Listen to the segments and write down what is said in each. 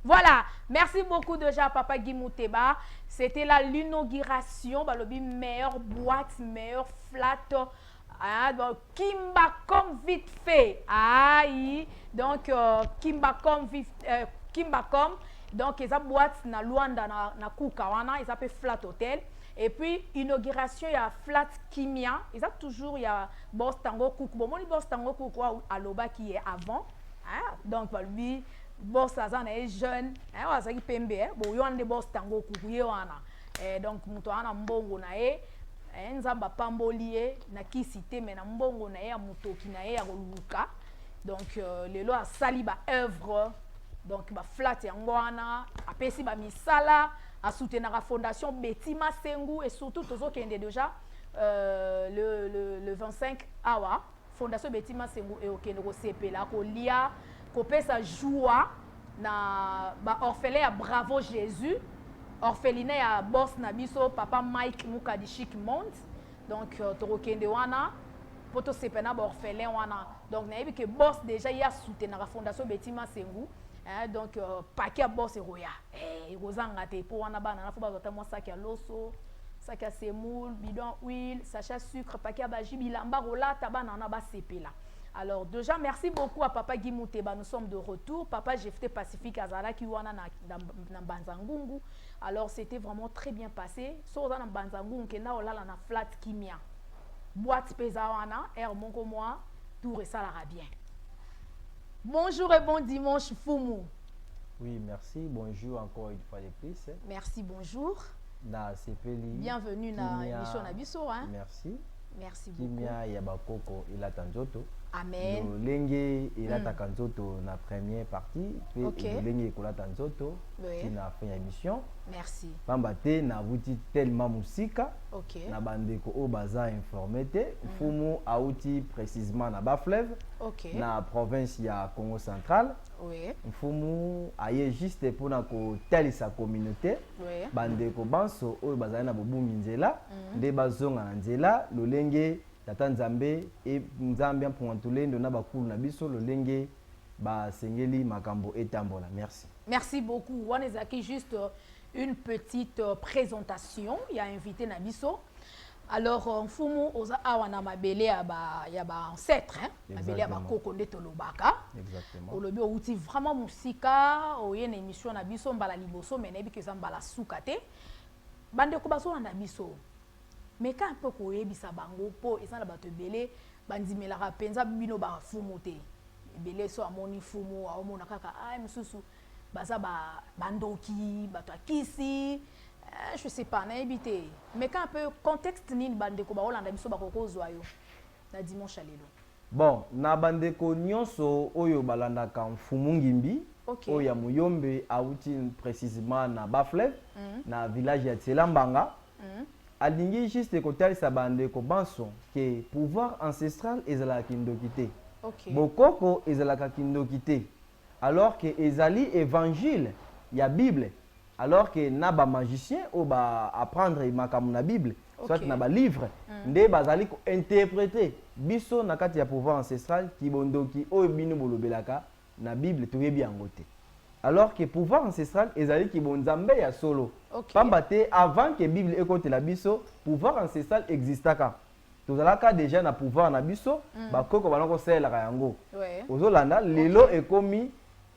Voilà, merci beaucoup déjà Papa Guy Mouteba. C'était là l'inauguration, bah, le meilleure boîte, meilleure flat. Ah, donc, Kimba comme vite fait. Aïe. Donc, Kimba comme vite Kimba comme. Donc, ils ont boîte na Luanda na Kukawana, ils appellent Flat Hotel. Et puis, inauguration, il y a Flat Kimia. Ils ont toujours, il y a Boss Tango Kuku. Bon, moi, Boss Tango Kuku à Loba qui est avant. Hein? Donc, lui, boss azan est jeune hein waza ki pembe bo yonde boss tango kukuye wana donc muto ana mbongo na ye nzamba pambolié na kisité mais na mbongo na ye ya mutoki na ye ya koluka donc lelo asali ba œuvre donc ba flat yango wana apesi ba misala a soutenir la fondation Betty Masengu et surtout tozokende déjà le 25 awa fondation Betty Masengu et okende ko sepela ko lia kopesa joie na ba orphelin ya Bravo Jésus orphelinat ya boss na biso papa Mike Mukadishik Mont donc torokende wana poto sepena ba orphelin wana donc na yebi que boss déjà ya soutenir la fondation Betty Masengu hein, donc paquet boss roya rozanga te po wana bana na fo ba zota mo sac ya loso sac ya semoule bidon huile sachet sucre paquet baji bilamba rolata bana na ba sepela. Alors déjà merci beaucoup à Papa Guy Mouteba, nous sommes de retour. Papa Jefté Pacifique Azala qui wana na Banzangungu. Alors c'était vraiment très bien passé. Soza na Banzangungu kena olala na flat kimia. Boîte pesawana air monko moi tout ça la bien. Bonjour et bon dimanche Fumu. Oui, merci. Bonjour encore une fois de plus. Merci, bonjour. Na sepeli. Bienvenue na émission na biso hein. Merci. Merci beaucoup. Kimia Yabakoko ilata nzoto. Amen. Lolenge ilata nzoto na première partie puis lolenge kolata nzoto na fin émission. Merci. Pambate na vuti tellement musika. OK. Na bandeko o baza informé te. Fumu auti précisément na Bas-Fleuve. OK. Na province ya Congo central. Oui. Fumu aye juste pour na ko telisa communauté. Oui. Bandeko banso o bazali na bobumi nzela nde bazonga na nzela lolenge tata nzambe e nzambe mpontulendo na bakulu na biso lolenge ba sengeli makambo etambola. Merci. Merci beaucoup. On est aquí juste une petite présentation. Il y a invité Nabiso. Alors, Fumu oza awana mabele ya ba ancêtre hein. Mabele ya ba kokonde tolobaka. Exactement. Olobi outi vraiment musika, oye na émission na biso mbala liboso mais nebi ke mbala sukate. Bande ko baso na biso. Mais quand peu ko yebisa bango po ezana bato belé bandimela ka penza bino ba fumu te. Belé so amoni fumu aomona kaka misusu baza ba bandoki bato akisi je sais pas na ebité mais quand un peu contexte nini bandeko ba olanda biso ba kokozwa yo na dimanche lelo. Bon, na bandeko nyonso oyo balanda ka mfumu ngimbi oyo ya muyombe auti précisément na Bas-Fleuve na village ya Tselambanga. Alingi juste kotalisa bandeko banso que pouvoir ancestral ezala kindokité. Bokoko ezala kindokité. Alors que ezali évangile ya Bible. Alors que na ba magicien ou ba apprendre makamuna na Bible, soit na ba livre, nde bazali ko interpréter biso na kati ya pouvoir ancestral ki bondoki o bino bolobelaka na Bible toyebi yango te. Alors que pouvoir ancestral ezali ki bonzambe ya solo. Pambate avant que Bible ekote la biso, pouvoir ancestral existaka. Tozalaka déjà na pouvoir na biso, ba koko banako selaka yango. Ozolanda lelo ekomi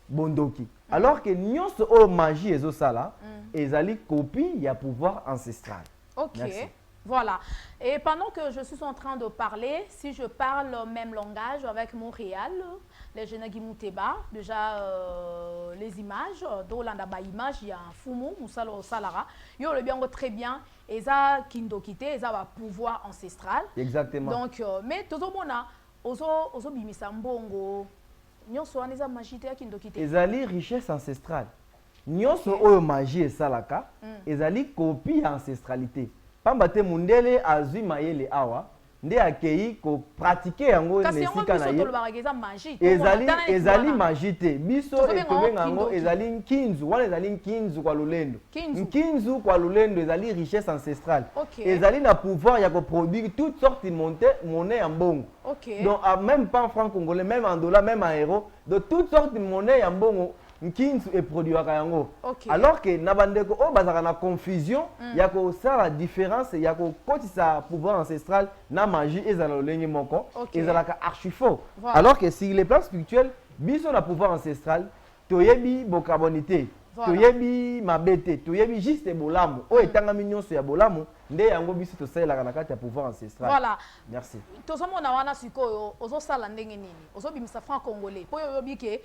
bondoki. Alors que nyonso o magie ezo sala, ezali copie ya pouvoir ancestral. OK. Merci. Voilà. Et pendant que je suis en train de parler, si je parle le même langage avec Montréal, les jeunes Mouteba, déjà les images, d'Olanda ba image, il y a un Fumu, Moussalo Salara, yo le bien très bien, et ça kindokité, et ça va pouvoir ancestral. Exactement. Donc mais tout le monde a ozo bimisa mbongo. Nyonso aneza magie te kindokité. Ezali richesse ancestrale. Nyonso oyo magie esalaka, ezali copie ancestralité. Pambate mundele azwi mayele awa nde akei ko pratiquer yango nesika na ye. Ezali magie te. Biso etobenga yango ezali nkinzu, wana ezali nkinzu kwa lolendo. Nkinzu kwa lolendo ezali richesse ancestrale. Ezali na pouvoir ya ko produire toutes sortes de monnaie en bongo. Donc même pas en franc congolais, même en dollars, même en euros, de toutes sortes de monnaie en bongo. nkinzu eproduira yango. Alors que na bandeko o bazaka na confusion ya ko sala différence ya ko kotisa pouvoir ancestral na magie ezala lolenge moko ezalaka archi faux. Alors que sur les plans spirituels biso na pouvoir ancestral toyebi bocarbonité toyebi mabete toyebi juste bolamu o etangami nyonso ya bolamu nde yango biso tosalelaka na kati ya pouvoir ancestral. Voilà. Merci. Tozomona wana sikoyo ozosala ndenge nini ozobimisa franc congolais po yoyobi ke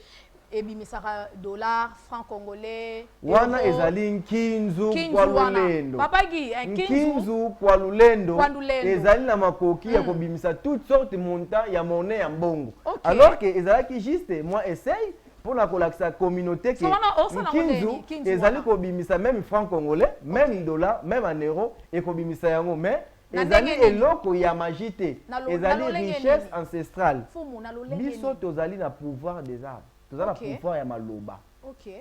ebimisaka dollar franc congolais wana ezali nkinzu kwa lulendo papagi nkinzu kwa lulendo ezali na makoki ya kobimisa toutes sortes montant ya monnaie ya mbongo. Alors que ezalaki juste moi essaye pour la communauté qui nkinzu ezali kobimisa même franc congolais même dollar même en euro et kobimisa yango mais ezali eloko ya magie te ezali richesse ancestrale biso tozali na pouvoir des arbres tozali na pouvoir ya maloba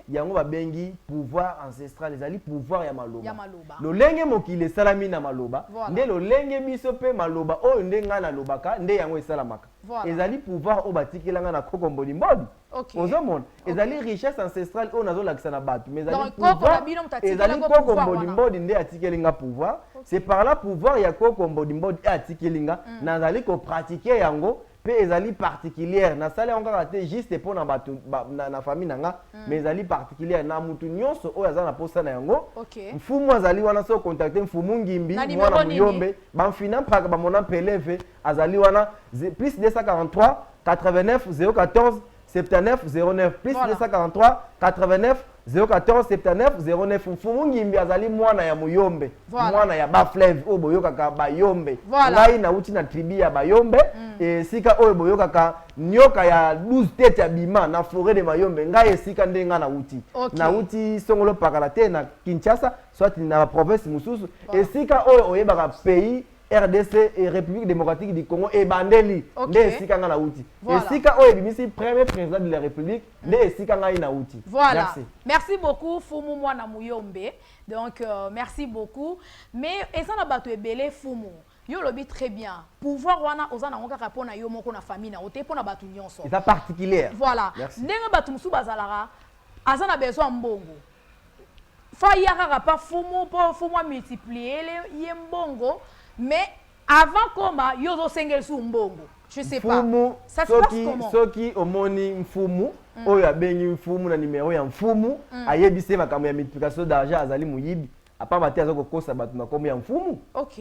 yango babengi pouvoir ancestral ezali pouvoir ya maloba lolenge mokili esalami na maloba nde lolenge biso mpe maloba oyo nde ngai nalobaka nde yango esalamaka ezali pouvoir oyo batikelanga na koko mbodimbodi ozomona ezali richesse ancestrale oyo nazolakisa na bato mais ezali koko mbodimbodi nde atikelinga pouvoir c'est par là pouvoir ya koko mbodimbodi atikelinga nazali kopratike yango pe ezali particulière na sala yango kaka te juste pour na bato na famille nanga mais ezali particulière na mutu nyonso oyo azala na posa na yango mfumu azali wana so contacter mfumu ngimbi mwana muyombe bamfina mpaka bamona peleve azali wana plus 243 89 014 79 09 plus 243 89 014 79 09 mfumu ngimbi azali mwana ya muyombe mwana ya bafleve oyo boyokaka bayombe ngai nauti na tribu ya bayombe esika oyo boyokaka nyoka ya 12 tete ya bima na forêt de mayombe ngai esika nde nga nauti songolo pakala te na Kinshasa soit na province mosusu esika oyo oyebaka pays RDC et République démocratique du Congo et bandeli nde esika nga nauti esika oyo ebimisi premier président de la République nde esika nga nauti. Voilà. Merci beaucoup Fumu mwana muyombe. Donc merci beaucoup. Mais eza na bato ebele Fumu. Yo lobi très bien. Pouvoir wana ozana ngoka kapona yo moko na famille na ote pona bato nyonso. C'est particulière. Voilà. Ndenge bato musu bazalara azana besoin mbongo. Fa yaka pa Fumu po Fumu multiplier le mbongo. Mais avant comment yozo sengel su mbongo je sais pas ça se passe comment soki omoni mfumu oyo abengi mfumu na numéro ya mfumu ayebise makambo ya multiplication d'argent azali muyibi apamba te azoko kosa bato na kombo ya mfumu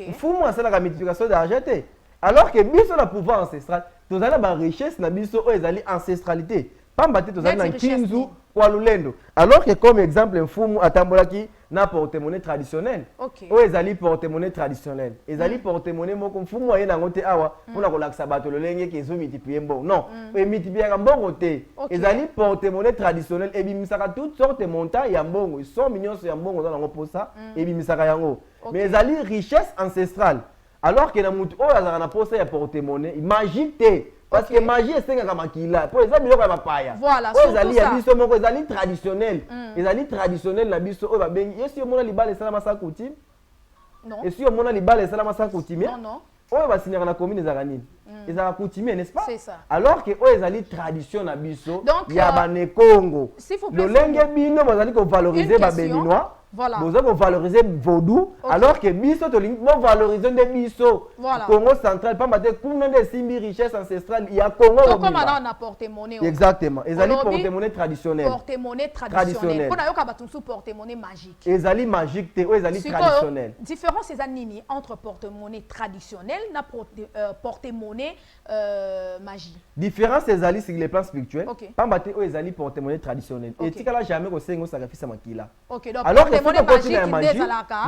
mfumu asalaka multiplication d'argent te alors que biso na pouvoir ancestral tozali ba richesse na biso oyo ezali ancestralité pamba te tozali na nkinzu kwa lulendo alors que comme exemple mfumu atambolaki na porte-monnaie traditionnel oyo ezali porte-monnaie traditionnel ezali porte-monnaie moko mfumu aye nango te awa mpona kolakisa bato lolenge ke ezomultiplie mbongo non emultipliaka mbongo te ezali porte-monnaie traditionnel ebimisaka toute sorte montant ya mbongo somme nyonso ya mbongo oza nango mposa ebimisaka yango mais ezali richesse ancestrale alors que na mutu oyo azalaka na posa ya porte-monnaie magique te parce que magie esengaka makila po eza biloko ya bapaya oyo ezali ya biso moko ezali traditionnel na biso oyo babengi esi omona libala esalama sa coutume esi omona libala esalama sa coutume oyo basignaka na commune ezalaka nini ezalaka coutume n'est-ce pas alors que oyo ezali tradition na biso ya banekongo lolenge bino bazali kovalorize babéninois vous avez valorisé vaudou alors que biso tolingi mo valoriser nde biso Congo central pas mate kuna nde simbi richesse ancestrale ya Congo comme on a porte-monnaie exactement ezali porte-monnaie traditionnel porte-monnaie traditionnel pona yoka batunsu porte-monnaie magique ezali magique te ezali traditionnel différence ezali nini entre porte-monnaie traditionnel na porte-monnaie magie différence ezali sur les plans spirituels pas mate ezali porte-monnaie traditionnel et tikala jamais ko sengo sacrifice makila alors que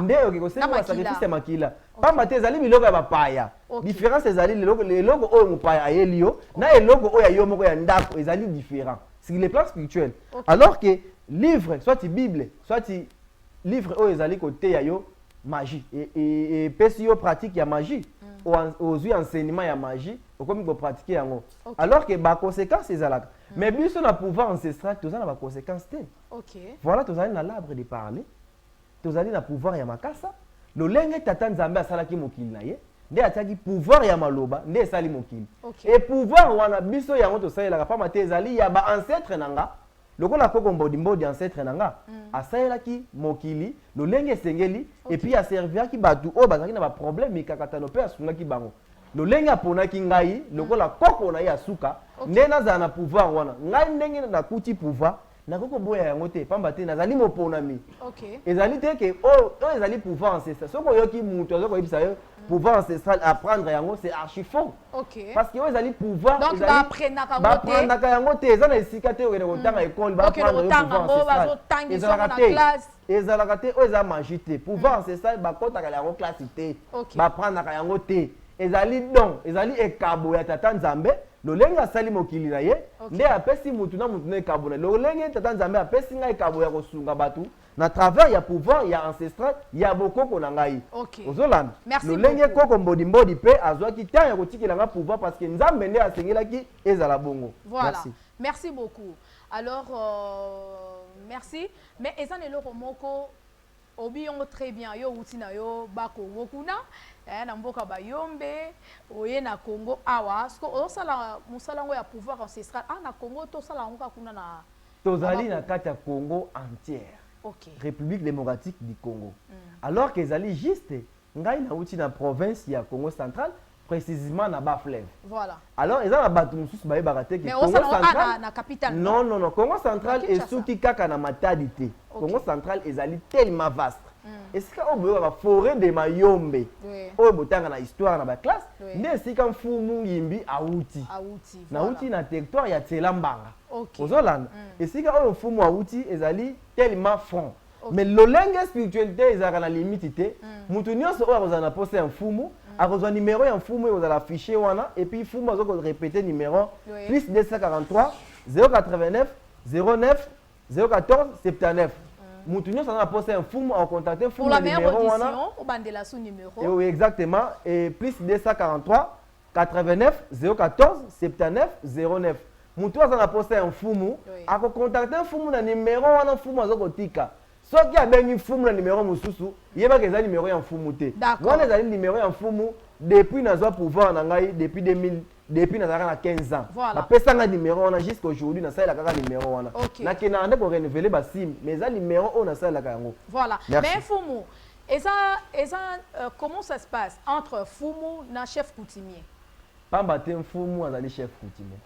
nde okekosenga sacrifice ya makila pamba te ezali biloko ya bapaya différence ezali eloko oyo mopaya ayeli yo na eloko oyo yo moko ya ndako ezali différent sur les plans spirituels alors que livre soit bible soit livre oyo ezali koteya yo magie epesi yo pratique ya magie ozwi enseignement ya magie okomi kopratique yango alors que baconséquence ezalaka mais biso na pouvoir ancestral toza na baconséquence te voilà tozali na l'arbre de parler tozali na pouvoir ya makasa lolenge tata nzambe asalaki mokili na ye nde atiaki pouvoir ya maloba nde esali mokili et pouvoir wana biso yango tosalelaka pamba te ezali ya ba ancêtre nanga lokola koko mbodi ancêtre nanga asalelaki mokili lolenge esengeli et puis aserviaki batu oyo bazalaki na baproblème mikakatano mpe asungaki bango lolenge aponaki ngai lokola koko na ye asuka nde nazala na pouvoir wana ngai ndenge nakuti pouvoir nakoko boya yango te pamba te nazali moponami ezali te ke oyo ezali pouvoir ancestral soki oyoki mutu aza koyebisa yo pouvoir ancestral apprendre yango c'est archi faux parce que oyo ezali pouvoir donc baprenaka yango te eza na esika te okende kotanga ekole baprendre yo pouvoir ancestral ezalaka te oyo eza magie te pouvoir ancestral bakotaka yango classe te baprendaka yango te ezali don ezali ekabo ya tata nzambe lolenge asali mokili na ye nde apesi mutu na mutu na ekabo na lolenge tata nzambe apesi ngai ekabo ya kosunga batu na travers ya pouvoir ya ancestral ya bokoko na ngai ozolanda lolenge koko mbodi mpe azwaki temps ya kotikela nga pouvoir parce que nzambe nde asengelaki ezala bongo. Voilà, merci beaucoup. Alors merci, mais ezan eloko moko obiyongo très bien yo utina yo bakongo kuna na mboka bayombe oye na Congo awa sko osala musalango ya pouvoir ancestral na Congo to sala ngoka kuna na tozali na kati ya Congo entière. République démocratique du Congo. Alors que ezali juste ngai na uti na province ya Congo central précisément na Bas-Fleuve. Voilà. Alors ils ont battu mususu baye barate que Congo central na capitale. Non, Congo central est souki kaka na matadité. Congo central ezali tellement vaste. Est-ce que on va forêt de Mayombe? O botanga na histoire na ba classe. Nde sika mfumu ngimbi auti. Na uti na territoire ya Tselambanga. Ozolanda. Esika o mfumu auti ezali tellement front. Mais lolenge spiritualité ezaka na limite te. Mutu nyonso o akozana poser mfumu. Akozwa numéro ya mfumu ozala affiché wana et puis mfumu azoko répéter numéro plus 243 089 09 014 79. Mutu nyonso na poser mfumu au contacter mfumu numéro wana au bandela sous numéro. Oui exactement et plus 243 89 014 79 09. Mutu azana poser mfumu ako contacter mfumu na numéro wana mfumu azoko tika. Soki abengi mfumu na numéro mususu yeba ke za numéro ya mfumu te wana ezali numéro ya mfumu depuis nazwa pouvoir na ngai depuis 2000 depuis nazalaka na 15 ans bapesa nga numéro wana jusqu'à aujourd'hui nasalelaka kaka numéro wana nakenda nde ko renouveler basim mais eza numéro oyo nasalelaka yango. Voilà. Mais fumu comment ça se passe entre fumu na chef coutumier? Pamba te mfumu azali chef coutumier.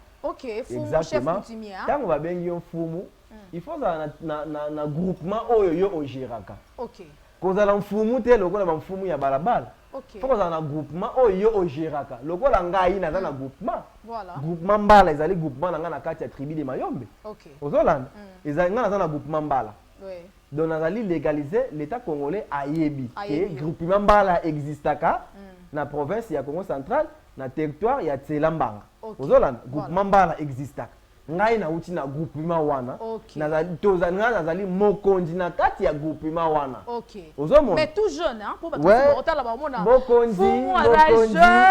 Fumu chef coutumier. Tango babengi yo mfumu il faut na groupement oyo yo ogéraka. Kozala mfumu te lokola ba mfumu ya balabala. Faut kozala na groupement oyo yo ogéraka. Lokola ngai naza na groupement. Groupement mbala ezali groupement na nga na kati ya tribu de Mayombe. Ozolanda. Ezali nga naza na groupement mbala. Donc nazali légaliser l'état congolais ayebi que groupement mbala existaka na province ya Congo central na territoire ya Tselambanga. Ozolanda groupement mbala existaka. Ngai na uti na groupement wana nazali mokonzi na kati ya groupement wana. Ozomona mais tout jeune hein pour battre otala ba mona mokonzi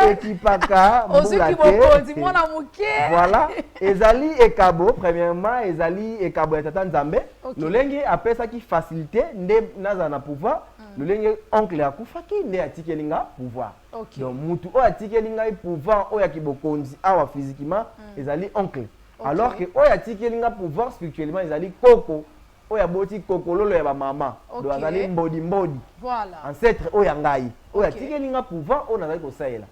ekipaka mokonzi mona muke voilà ezali ekabo premièrement ezali ekabo ya tata nzambe lolenge apesa ki facilité nde naza na pouvoir lolenge oncle akufaki nde atikelinga pouvoir donc mutu o atikelinga pouvoir o ya kibokonzi awa physiquement ezali oncle. Alors que oya tikelinga pouvoir spirituellement ezali koko oya boti kokololo ya ba mama do azali mbodi voilà ancêtre oya ngai oya tikelinga pouvoir on azali ko saela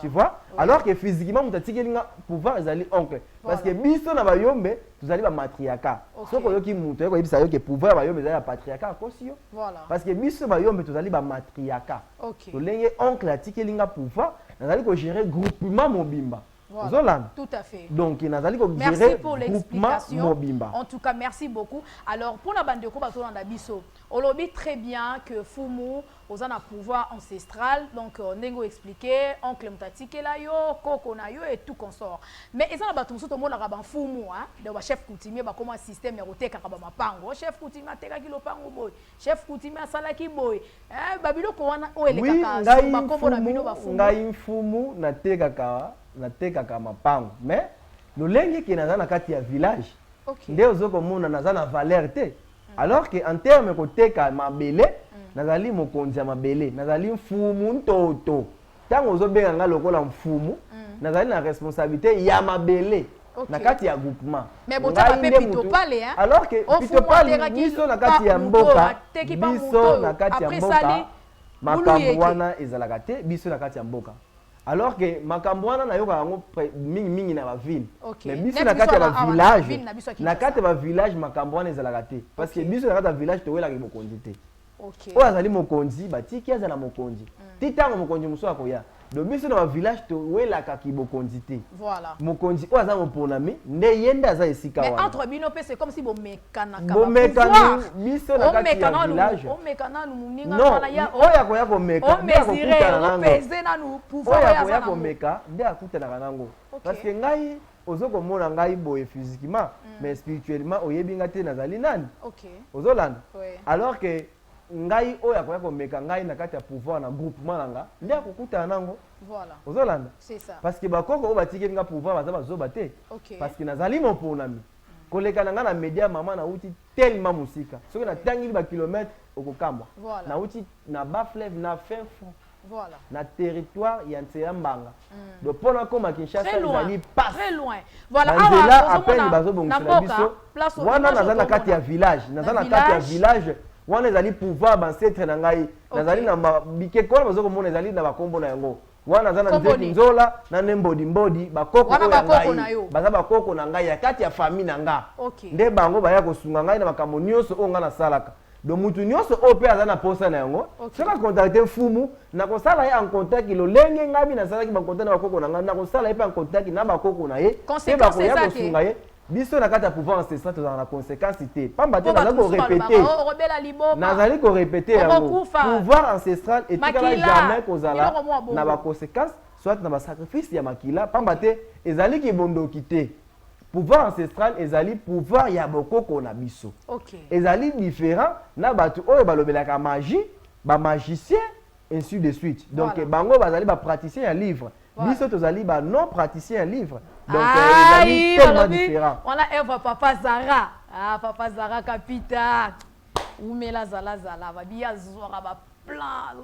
tu vois alors que physiquement muta tikelinga pouvoir ezali oncle parce que biso na bayombe tuzali ba matriarcat soko yoki mutu yako yebisa yoke pouvoir bayombe ezali ba patriarcat kosio parce que biso bayombe tuzali ba matriarcat to lenge oncle atikelinga pouvoir nazali ko gérer groupement mobimba. Voilà. Tout à fait. Donc, merci pour l'explication. En tout cas, merci beaucoup. Alors, pour la bande de Koba Biso, on l'a dit très bien que Fumu, aux un pouvoir ancestral. Donc, on a expliqué, oncle Mtatike la yo, Koko na yo et tout consort. Mais ils ont battu tout le monde là-bas Fumu, hein. Le chef coutumier, bah comment système est roté car bah pango. Chef coutumier teka kilo pango boy. Chef coutumier salaki boy. Babilo ko wana o ele kaka. Bah comment na bino ba Fumu. Ngai Fumu na teka kawa. Nateka mapango mais lolenge ki naza na kati ya village nde ozoko mona naza na valeur te alors que en terme koteka mabele nazali mokonzi ya mabele nazali mfumu ntoto tango ozobenga nga lokola mfumu nazali na responsabilité ya mabele na kati ya groupement. Mais botaka pe pitopale hein. Alors que pitopale biso na kati ya mboka, biso na kati ya mboka makambo wana ezalaka te, biso na kati ya mboka. Alors que makambo wana na yoka yango mingi na ba ville. Mais biso na kati ya ba village, na kati ya ba village makambo wana ezalaka te parce que biso na kati ya village to wela ki mokonzi te. OK. O azali mokonzi batiki azala mokonzi. Titango mokonzi muso akoya. Donc biso na ba village to wela ka ki bokonzi te. Voilà. Mokonzi o azala moponami nde yenda za esika wana. Mais entre bino pe c'est comme si bo mekana ka. Bo mekana biso na kati ya village. O mekana nu muninga wana ya o ya koya ko meka. O mesire o pese na nu pouvoir ya koya ko meka nde akutana kanango. Parce que ngai ozoko mona ngai boye physiquement mais spirituellement oyebinga te nazali nani. OK. Ozolanda. Alors que ngai oya koya ko meka ngai na kati ya pouvoir na groupement nanga nde akukutana nango. Voilà. Ozolanda. C'est ça. Parce que bakoko o batiki nga pouvoir baza bazoba te. OK. Parce que nazali moponami. Koleka nanga na media mama na uti tellement musika. Soki na tangi ba kilomètre okokamba. Voilà. Na uti na bas fleuve na fin fond. Voilà. Na territoire ya Ntsela Mbanga. Donc pona koma Kinshasa ezali passe. Très loin. Voilà. Là appelle bazo bongisa biso. Wana naza na kati ya village, naza na kati ya village. Wana ezali pouvoir bancetre na ngai. Nazali na bike kola bazo komona ezali na bakombo na yango. Wana naza na nzeki nzola na nembodi mbodi bakoko ya ngai. Baza bakoko na ngai ya kati ya famille na nga. Nde bango baya kosunga ngai na makambo nyonso o nga na salaka. Donc mutu nyonso o pe aza na posa na yango. Soka contacter fumu na kosala ye en contact lo lenge ngabi na sala ki ba contact na bakoko na nga na kosala ye pe en contact na bakoko na ye. Pe ba ko ya kosunga ye. Biso na kata pouvoir ancestral to na conséquence te. Pamba te na ko répéter. Nazali ko répéter yango. Pouvoir ancestral et tikala jamais kozala na ba conséquence soit na ba sacrifice ya makila. Pamba te ezali ki bondo kité. Pouvoir ancestral ezali pouvoir ya bokoko na biso. OK. Ezali différent na batu oyo balobelaka magie, ba magicien ainsi de suite. Donc bango bazali ba praticien ya livre. Biso tozali ba non praticien ya livre. Donc ezali tellement différent. On a Eva Papa Zara. Ah Papa Zara capita. Umela zala zala ba biya zora ba plan.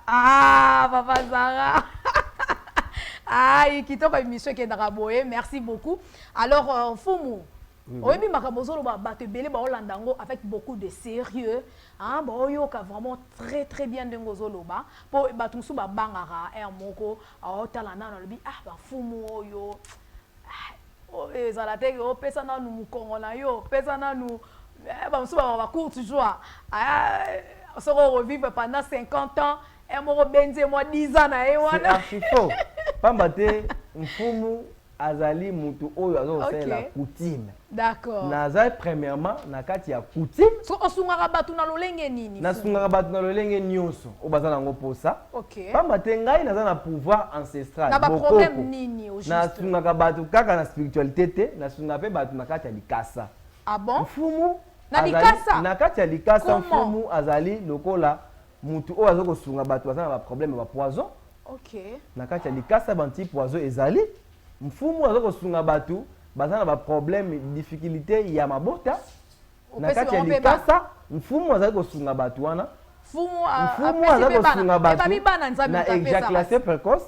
Ah Papa Zara. Ah, kitoko émission qui est dans Raboé, merci beaucoup. Alors, Fumu, oui, Makabozo, Batebele, Baolandango, avec beaucoup de sérieux. Hein, Baoyo, qui a vraiment très très bien de Ngozoloba. Pour Batunsu, Bangara, Moko, Aotalana, ah, Fumu, yo. Zalate, yo, Pesana, nous, Kongona, yo, Pesana, nous, Bamsu, va court toujours. On se revivre pendant 50 ans. Et moi, benze moi 10 ans na ewana. C'est archi faux. Pambate mfumu azali mutu oyo azo la coutume. D'accord. Nazali premièrement na kati ya coutume. So osungaka batu na lolenge nini? Na sungaka batu na lolenge nyonso. Obazana ngo posa. OK. Pambate ngai naza na pouvoir ancestral. Na ba problème nini au juste? Na sungaka batu kaka na spiritualité te, na sungaka pe batu na kati ya likasa. Ah bon? Mfumu na likasa. Na kati ya likasa mfumu azali lokola mutu oyo azoko sunga bato bazana ba problème ba poison. OK. Na kati ya likasa banti poison ezali mfumu azoko sunga bato bazana ba problème difficulté ya mabota. Na kati ya likasa mfumu azako sunga bato wana. Mfumu azako sunga bato na éjaculation précoce.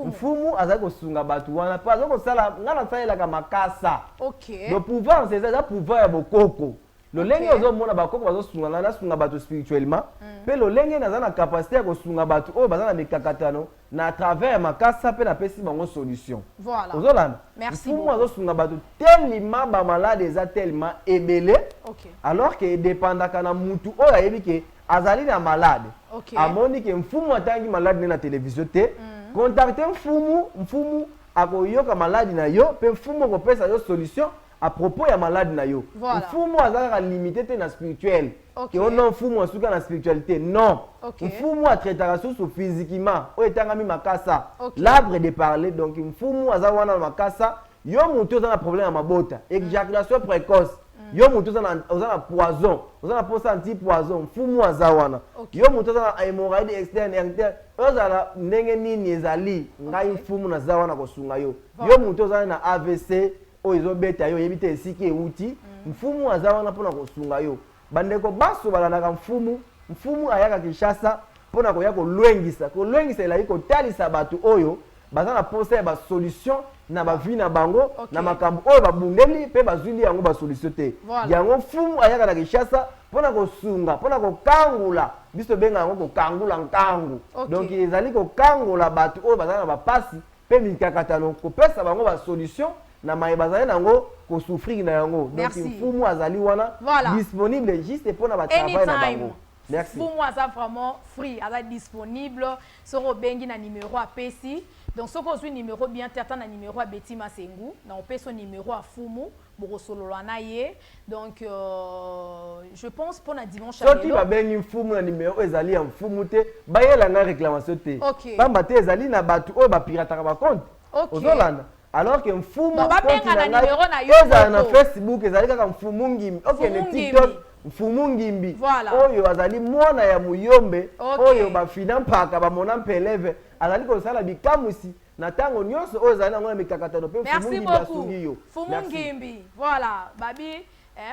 Mfumu azako sunga bato wana pa azoko sala ngana salela ka makasa. OK. Le pouvoir c'est ça pouvoir ya bokoko. Le lenge ozo mona bakoko bazo sunga na sunga bato spirituellement. Pe le lenge naza na capacité ya ko sunga bato o baza na mikakatano na à travers makasa pe na pesi bango solution. Voilà. Ozolanda. Merci. Pour moi bazo sunga bato tellement ba malade eza tellement ebelé. OK. Alors que dépendant kana mutu o ayebi ke azali na malade. OK. Amoni ke mfumu atangi malade na télévision te. Contacter mfumu akoyoka malade na yo pe mfumu ko pesa yo solution à propos ya malade na yo. Voilà. Mfumu azaka limité te na spirituel. OK. Que on non mfumu asuka na spiritualité. Non. OK. Mfumu a traitera sous physiquement. O etangami makasa. OK. L'arbre de parler donc mfumu azaka wana makasa. Yo mutu za na problème ya mabota. Éjaculation précoce. Yo mutu za na poison. Oza na posa anti poison. Mfumu azaka wana. OK. Yo mutu za na hémorroïde externe interne. Oza na ndenge nini ezali. Ngai mfumu na za wana kosunga yo. Yo mutu za na AVC. O ezobeta yo yebite esiki euti mfumu aza wana pona kosunga yo bandeko baso balandaka mfumu ayaka Kinshasa pona koya kolwengisa elai kotalisa bato oyo baza na posa ya ba solution na ba vie na bango na makambo oyo babundeli pe bazuli yango ba solution te yango fumu ayaka na Kinshasa pona ko sunga pona ko kangula biso benga yango ko kangula nkangu donc ezali ko kangula batu oyo bazana ba pasi pe mikakatano ko pesa bango ba solution na maye bazali nango ko souffrir na yango donc fumu azali wana disponible juste pona ba travail na bango. Merci. Pour moi, ça vraiment free, ça disponible. Sur le bengi na numéro à PC. Donc, ce qu'on suit numéro bien certain na numéro à Betty Masengu. Na on peut son numéro à Fumu, Borosolo Lanaye. Donc, je pense pour la dimanche. Ce qui va bengi Fumu na numéro ezali en Fumu te, baye la na réclamation te. Pamba te ezali na batu o ba pirata ba compte. Ozolanda. Alors que Fumu ba benga na numéro na yo. Ezali na Facebook ezali kaka Fumu ngimi. OK, le TikTok Fumu ngimbi oyo azali mwana ya muyombe oyo bafina mpaka bamona mpeleve azali kosala bikamusi na tango nyonso oyo azali nango na mikakatano pe Fumu ngimbi asungi yo. Fumu ngimbi voilà babi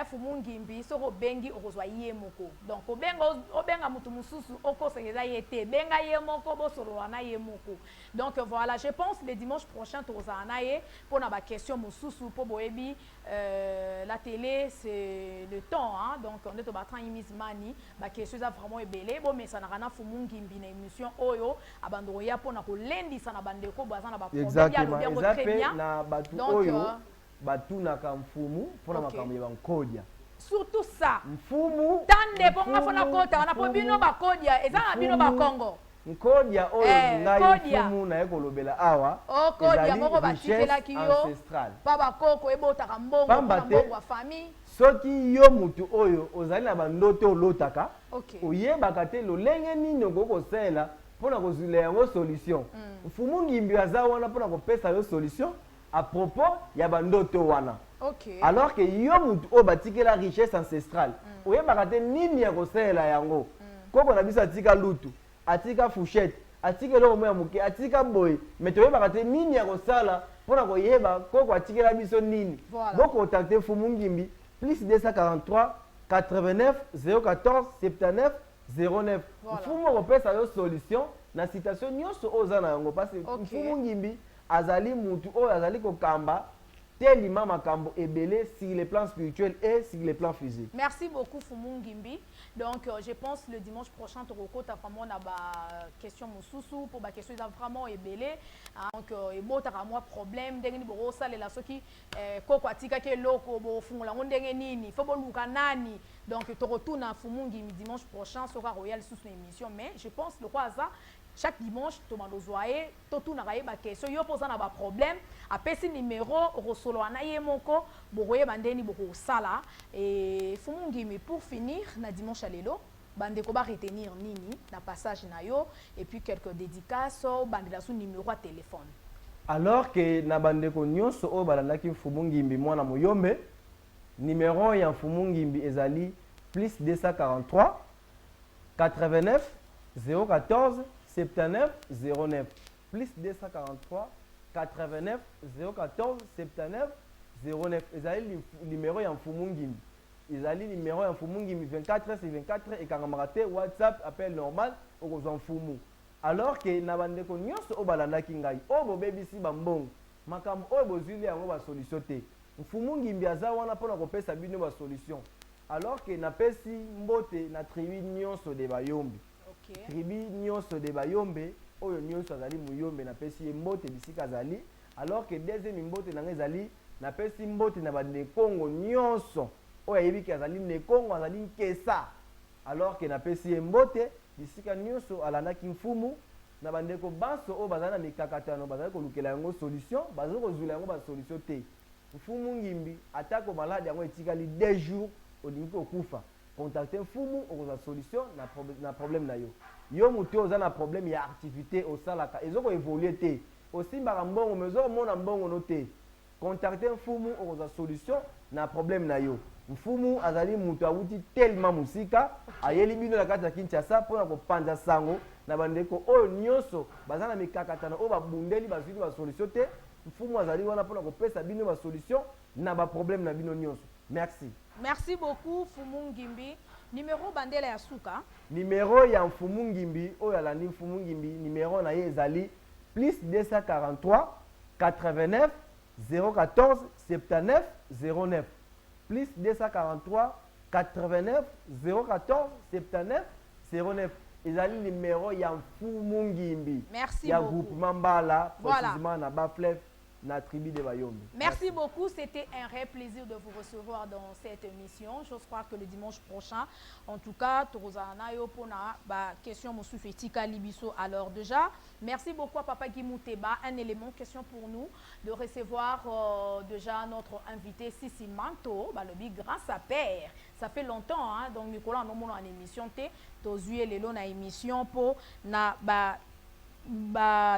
Fumu ngimbi soko bengi okozwa ye moko donc obenga mutu mususu okosengeza ye te benga ye moko bosolola na ye moko donc voilà je pense le dimanche prochain tozala na ye pour na ba question mususu po boyebi la télé c'est le temps hein donc on est au battant Miss Mani ba question ça vraiment ebele bo mais ça na kana Fumu ngimbi na émission oyo abandoro ya pour na ko lendi ça na bandeko baza na ba problème ya lo bien très bien na batu oyo batunaka mfumu mpona makambo ya bankodia surtout ça mfumu tande bonga fona kota wana po bino bakodia eza na bino bakongo nkodia oyo ngai mfumu na ekolobela awa kodia moko batikelaki yo pa bakoko ebotaka mbongo na mbongo wa famille soki yo mutu oyo ozali na bandoto olotaka oyebaka te lolenge nini okokosala mpona kozwila yango solution mfumu ngimbi aza wana mpona kopesa yo solution à propos ya bandoto wana alors que yo mutu o batike la richesse ancestrale oyebaka te nini ya kosala yango koko na biso atika lutu atika fourchette atika eloko moya moke atika boye mais toyebaka te nini ya kosala mpona koyeba koko atikela biso nini bokontacte Fumu ngimbi plus 243 89 014 79 09 mfumu okopesa yo solution na citation nyonso oza na yango parce que Fumu ngimbi azali mutu oyo azali kokamba telima makambo ebele sur les plans spirituels et sur les plans physiques. Merci beaucoup Fumu ngimbi. Donc je pense le dimanche prochain tu recota vraiment na ba question mususu pour ba question vraiment ebele donc ebota ka moi problème ndenge ni bo salela soki koko atika ke loko bo fungula ndenge nini faut bo luka nani donc tu retournes à Fumu ngimbi dimanche prochain sera royal sous une émission mais je pense le quoi ça chaque dimanche to mandozoaye to tuna ka yeba question yo posa na ba problème apesi numéro rosolo na ye moko bokoye bandeni boko sala et Fumu ngimbi pour finir na dimanche lelo bandeko ba retenir nini na passage na yo et puis quelques dédicaces bandela sous numéro à téléphone alors que na bandeko nyonso o balandaki Fumu ngimbi mwana moyombe numéro ya Fumu ngimbi ezali plus 243 89 014 79 09 plus 243 89 014 79 09 ezali numéro ya Fumu ngimbi ezali numéro ya Fumu ngimbi 24 c'est 24 et kangamaka WhatsApp appel normal okozwa Fumu alors que na bandeko nyonso o balandaki ngai o bobebisi bambongo makambo oyo bozwili yango ba solution te Fumu ngimbi aza wana mpona kopesa bino ba solution alors que napesi mbote na tribu nyonso de bayombi tribu nyonso de bayombe oyo nyonso azali muyombe napesi ye mbote bisika azali alors que deuxième mbote nanga ezali napesi mbote na bandekongo nyonso oyo ayebiki azali nekongo azali nkesa alors que napesi ye mbote bisika nyonso alandaki mfumu na bandeko banso oyo bazali na mikakatano bazali kolukela yango solution bazali kozwila yango basolution te Fumu ngimbi atako malade yango etikali 2 jours olingi kokufa contacter Fumu okozwa solution na problème na yo yo mutu oza na problème ya activité osalaka ezoko évoluer te osimbaka mbongo mais ozomona mbongo no te contacter Fumu okozwa solution na problème na yo Fumu azali mutu awuti tellement musika ayeli bino na kati ya Kinshasa mpona kopanza sango na bandeko oyo nyonso baza na mikakatano oyo babundeli bazwili ba solution te Fumu azali wana mpona kopesa bino ba solution na ba problème na bino nyonso. Merci. Merci beaucoup Fumu ngimbi. Numéro bandela ya suka. Numéro ya Fumu ngimbi oyo alandi Fumu ngimbi numéro na ye ezali plus 243 89 014 79 09 plus 243 89 014 79 09. Ils ont le numéro ya Mfumu Ngimbi. Merci ya beaucoup. Groupement Mbala, Voilà. précisément na Baflev, na tribu de Bayombi. Merci beaucoup. C'était un réel plaisir de vous recevoir dans cette émission. Je crois que le dimanche prochain, en tout cas, Torozana Yopona, question Moussoufetika Libiso. Alors déjà, merci beaucoup à Papa Guy Mouteba. Un élément, question pour nous, de recevoir déjà notre invité Sissi Manto, le big grand sa père. Ça fait longtemps, hein, donc Nicolas, nous sommes en émission, Tozué Lelo na émission pour na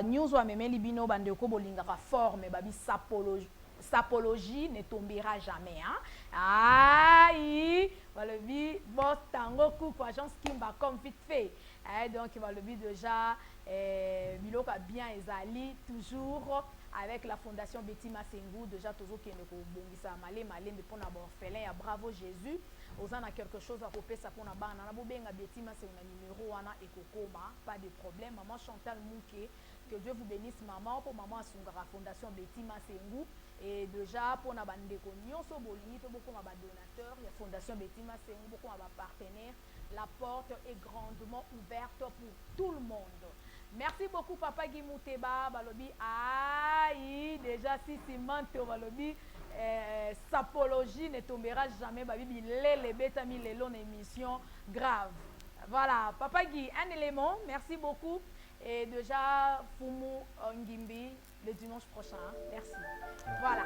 news wa memeli bino bandeko bolingaka forme babi sapologie ne tombera jamais, hein. Aïe, le bi bon tango coup agence Kimba comme vite fait, donc le bi déjà biloka bien ezali toujours avec la fondation Betty Masengu déjà toujours qui ne ko bongisa malé mais pour na orphelin ya Bravo Jésus. Aux a quelque chose à couper ça pour na bana na bobenga Betty Masengu na numéro wana ekokoma, pas de problème. Maman Chantal Mouké, que Dieu vous bénisse maman, pour maman Sungara Fondation Betty Masengu. Et déjà pour na bandeko nyonso bolingi pe beaucoup ma donateur, il y a Fondation Betty Masengu, beaucoup ma partenaire. La porte est grandement ouverte pour tout le monde. Merci beaucoup Papa Guy Mouteba, balobi aïe déjà si Manto balobi sapologie ne tombera jamais, babi les bêta mi les longues émissions grave. Voilà Papa Guy, un élément, merci beaucoup et déjà Fumu Ngimbi le dimanche prochain, merci. Voilà.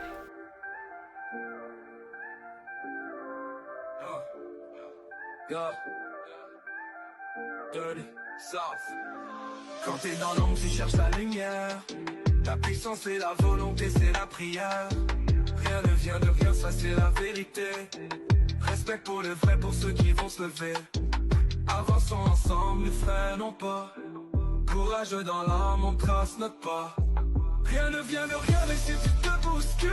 Dirty, soft. Quand t'es dans l'ombre, tu cherches la lumière. La puissance c'est la volonté, c'est la prière. Rien ne vient de rien, ça c'est la vérité. Respect pour le vrai, pour ceux qui vont se lever. Avançons ensemble, les frères non pas. Courageux dans l'âme, on trace notre pas. Rien ne vient de rien, mais si tu te bouscules